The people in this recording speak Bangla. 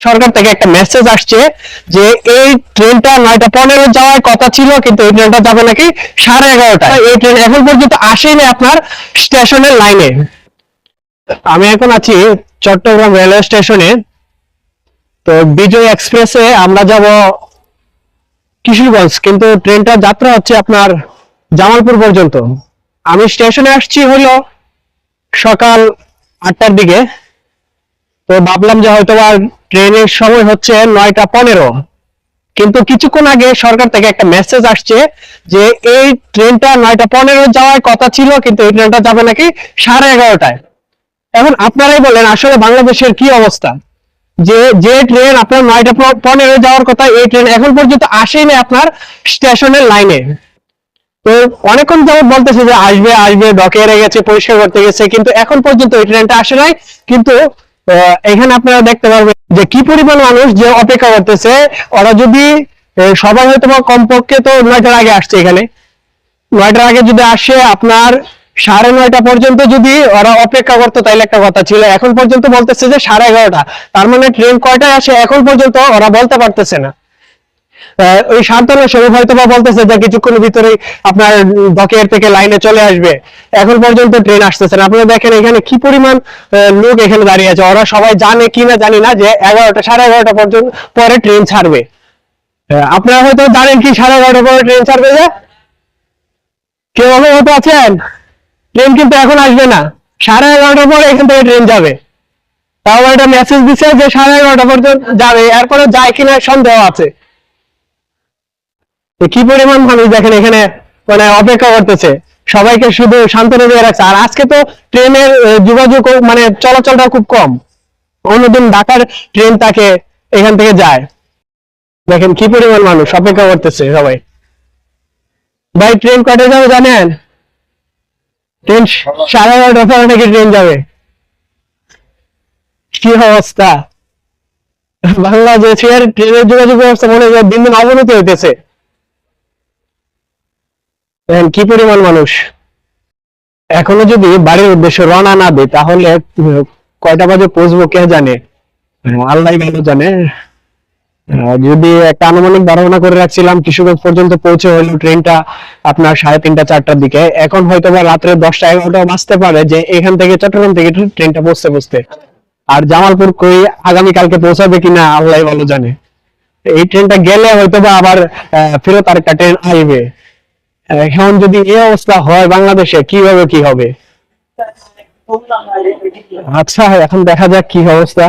সরকার থেকে একটা মেসেজ আসছে যে এই ট্রেনটা 9:15 যাওয়ার কথা ছিল, কিন্তু এই ট্রেনটা যাবে নাকি 11:30টায়। এই ট্রেন এখন পর্যন্ত আসেনি আপনার স্টেশনের লাইনে। আমি এখন আছি চট্টগ্রাম রেলওয়ে স্টেশনে। তো বিজয় এক্সপ্রেসে আমরা যাব কিশোরগঞ্জ, কিন্তু ট্রেনটা যাত্রা হচ্ছে আপনার জামালপুর পর্যন্ত। আমি স্টেশনে আসছি হলো সকাল 8টার দিকে। তো ভাবলাম যে হয়তো ট্রেনের সময় হচ্ছে 9:15, কিন্তু কিছুক্ষণ আগে সরকার থেকে একটা মেসেজ আসছে যে এই ট্রেনটা 9:15 যাওয়ার কথা ছিল, কিন্তু এই ট্রেনটা যাবে নাকি 11:30টায়। এখন আপনারাই বলেন আসলে বাংলাদেশের কি অবস্থা, যে যে ট্রেন আপনার 9:15 যাওয়ার কথা, এই ট্রেন এখন পর্যন্ত আসেনি আপনার স্টেশনের লাইনে। তো অনেকক্ষণ যাবত বলতেছে যে আসবে আসবে, ডকে এড়ে গেছে, পরিষ্কার করতে গেছে, কিন্তু এখন পর্যন্ত এই ট্রেনটা আসে নাই। কিন্তু এখানে আপনারা দেখতে পারবেন যে কি পরিমাণ মানুষ যে অপেক্ষা করতেছে। ওরা যদি সবাই হয়তো কমপক্ষে তো 9টার আগে আসছে, এখানে 9টার আগে যদি আসে আপনার 9:30 পর্যন্ত যদি ওরা অপেক্ষা করতো তাইলে একটা কথা ছিল। এখন পর্যন্ত বলতেছে যে 11:30, তার মানে ট্রেন কয়টায় আসে এখন পর্যন্ত ওরা বলতে পারতেছে না। ওই সান্তানের সময় হয়তো বা বলতেছে যে কিছুক্ষণের ভিতরেই আপনার ডকের থেকে লাইনে চলে আসবে, এখন পর্যন্ত ট্রেন আসতেছে না। আপনারা দেখেন এখানে কি পরিমাণ লোক এখানে দাঁড়িয়ে আছে। ওরা সবাই জানে কি না জানি না যে 11:30 পর্যন্ত পরে ট্রেন ছাড়বে। আপনারা হয়তো জানেন কি 11:30 পরে ট্রেন ছাড়বে, যে কেউ অবগত আছেন? ট্রেন কিন্তু এখন আসবে না, 11:30 পরে এখান থেকে ট্রেন যাবে। তাও একটা মেসেজ দিচ্ছে যে 11:30 পর্যন্ত যাবে, এরপরে যায় কিনা সন্দেহ আছে। কি পরিমাণ মানুষ দেখেন এখানে মানে অপেক্ষা করতেছে, সবাইকে শুধু সান্ত্বনা দিয়ে রাখছে। আর আজকে তো ট্রেনের যোগাযোগ মানে চলাচলটা খুব কম, অন্যদিন ঢাকার ট্রেন তাকে এখান থেকে যায়। দেখেন কি পরিমাণ মানুষ অপেক্ষা করতেছে সবাই। ভাই ট্রেন কয়টা যাবে জানেন? ট্রেন 11:30 পরে নাকি ট্রেন যাবে। কি অবস্থা বাংলাদেশের ট্রেনের যোগাযোগ ব্যবস্থা, মনে হয় দিন দিন অবনতি হইতেছে। কি পরিমাণ মানুষ। এখনো যদি বাড়ির উদ্দেশ্যে রওনা না দেয় তাহলে কয়টা বাজে পৌঁছবো কে জানে, আল্লাহ ভালো জানে। যদি একটা আনুমানিক ধারণা করে রাখছিলাম কিশোরগঞ্জ পর্যন্ত পৌঁছে হলো ট্রেনটা আপনার 3:30 4টার দিকে। এখন হয়তো বা রাত্রে 10টা 11টা বাজতে পারে যে এখান থেকে চট্টগ্রাম থেকে ট্রেনটা পৌঁছতে। আর জামালপুর কই আগামীকালকে পৌঁছাবে কিনা আল্লাহ ভালো জানে। এই ট্রেনটা গেলে হয়তো বা আবার ফেরত আরেকটা ট্রেন আসবে। এখন যদি এই অবস্থা হয় বাংলাদেশে কিভাবে কি হবে। আচ্ছা এখন দেখা যাক কি অবস্থা।